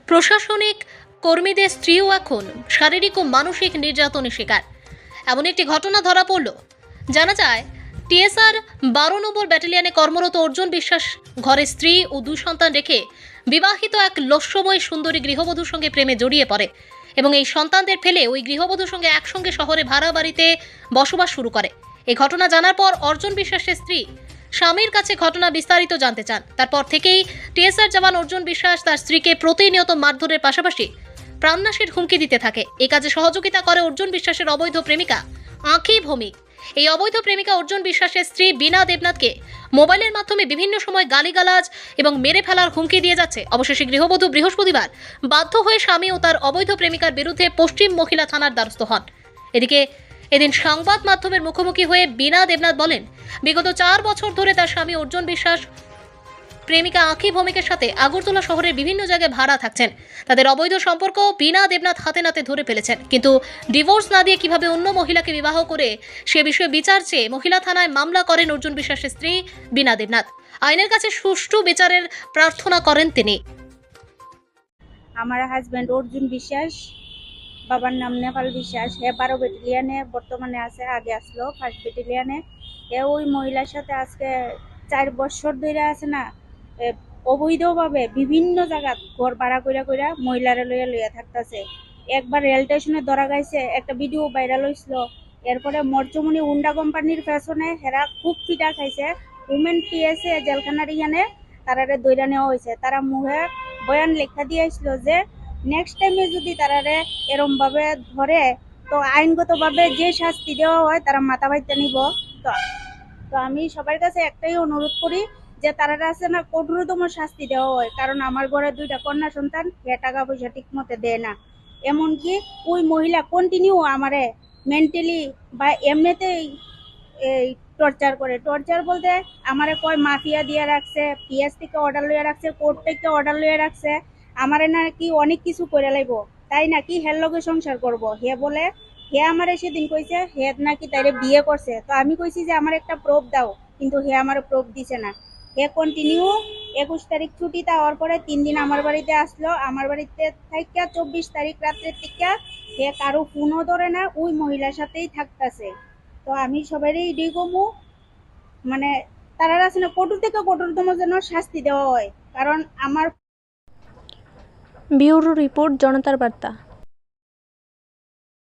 প্রশাসনিক কর্মীদের স্ত্রীও এখন শারীরিক ও মানসিক নির্যাতনের শিকার। এমন একটি ঘটনা ধরা পড়ল। জানা যায়, টিএসআর 12 নম্বর ব্যাটালিয়নে কর্মরত অর্জুন বিশ্বাস ঘরে স্ত্রী ও 2 সন্তান রেখে বিবাহিত এক লস্যময় সুন্দরী গৃহবধূর সঙ্গে প্রেমে জড়িয়ে পড়ে এবং এই সন্তানদের ফেলে ওই গৃহবধূর সঙ্গে একসঙ্গে শহরে ভাড়া বাড়িতে বসবাস শুরু করে। এই ঘটনা জানার পর অর্জুন বিশ্বাসের স্ত্রী স্বামীর কাছে ঘটনা বিস্তারিত জানতে চান। তারপর থেকেই টিএসআর জওয়ান অর্জুন বিশ্বাস তার স্ত্রীকে প্রতিনিয়ত মারধরের পাশাপাশি প্রাণনাশের হুমকি দিতে থাকে। এই কাজে সহযোগিতা করে অর্জুন বিশ্বাসের অবৈধ প্রেমিকা আঁখি ভৌমিক। এই অবৈধ প্রেমিকা অর্জুন বিশ্বাসের স্ত্রী বীণা দেবনাথকে মোবাইলের মাধ্যমে বিভিন্ন সময় গালিগালাজ এবং মেরে ফেলার হুমকি দিয়ে যাচ্ছে। অবশেষে গৃহবধূ বৃহস্পতিবার বাধ্য হয়ে স্বামী ও তার অবৈধ প্রেমিকার বিরুদ্ধে পশ্চিম মহিলা থানার দ্বারস্থ হন। এদিকে এদিন সংবাদ মাধ্যমের মুখোমুখি হয়ে বীণা দেবনাথ বলেন, বিগত 4 বছর ধরে তার স্বামী অর্জুন বিশ্বাস প্রেমিকা আঁখি ভৌমিকের সাথে আগরতলা শহরের বিভিন্ন জায়গায় ভাড়া থাকছেন। তাদের অবৈধ সম্পর্ক বীণা দেবনাথ হাতে নাতে ধরে ফেলেছেন, কিন্তু ডিভোর্স না দিয়ে কিভাবে অন্য মহিলাকে বিবাহ করে সে বিষয়ে বিচার চেয়ে মহিলা থানায় মামলা করেন অর্জুন বিশ্বাসের স্ত্রী বীণা দেবনাথ। আইনের কাছে সুষ্ঠু বিচারের প্রার্থনা করেন তিনি। আমার হাজব্যান্ড অর্জুন বিশ্বাস, বাবার নাম নেপাল বিশ্বাস। হে 12 ব্যাটালিয়নে বর্তমানে আছে, আগে আসলো 1st ব্যাটালিয়নে। এ ওই মহিলার সাথে আজকে 4 বছর ধরে আছে না, অবৈধভাবে বিভিন্ন জায়গা ঘর ভাড়া কইরা মহিলারে লইয়া থাকতেছে। একবার রেল স্টেশনে ধরা গাইছে, একটা ভিডিও ভাইরাল হয়েছিল। এরপরে মরচমনি উন্ডা কোম্পানির পেছনে হেরা খুব পিটা খাইছে। উমেন পিএসএ জেলখানার ইখানে তারারে দইরা নেওয়া হয়েছে। তারা মুখে বয়ান লেখা দিয়ে আসছিল যে নেক্সট টাইমে যদি তারারে এরম ভাবে ধরে তো আইনগতভাবে যে শাস্তি দেওয়া হয় তারা মাথা বাইতে নিব। তো আমি সবার কাছে একটাই অনুরোধ করি যে তারারা আছে না, কঠোরতম শাস্তি দেওয়া হয়। কারণ আমার ঘরে 2টা কন্যা সন্তান, হে টাকা পয়সা ঠিক মতো দেয় না। এমনকি ওই মহিলা কন্টিনিউ আমারে মেন্টালি বা এমনিতেই এই টর্চার করে। টর্চার বলতে আমারে কয় মাফিয়া দিয়ে রাখছে, পিএস থেকে অর্ডার লইয়া রাখছে, কোর্ট থেকে অর্ডার লইয়া রাখছে, আমারে নাকি অনেক কিছু করে লাইব, তাই নাকি হের লগে সংসার করব। হে বলে হে আমারে সেদিন কইছে হে নাকি তাইরে বিয়ে করছে। তো আমি কইছি যে আমার একটা প্রুফ দাও, কিন্তু হে আমার প্রুফ দিছে না। হে কন্টিনিউ 21 তারিখ ছুটি দেওয়ার পরে 3 দিন আমার বাড়িতে আসলো। আমার বাড়িতে থাইকা 24 তারিখ রাত্রের থেকে হে কারো ফোনও ধরে না, ওই মহিলার সাথেই থাকতেছে। তো আমি সবারই এটাই কমু, মানে তারা আছে না, কঠোর থেকে কঠোরতম যেন শাস্তি দেওয়া হয়। কারণ আমার ব্যুরো রিপোর্ট, জনতার বার্তা।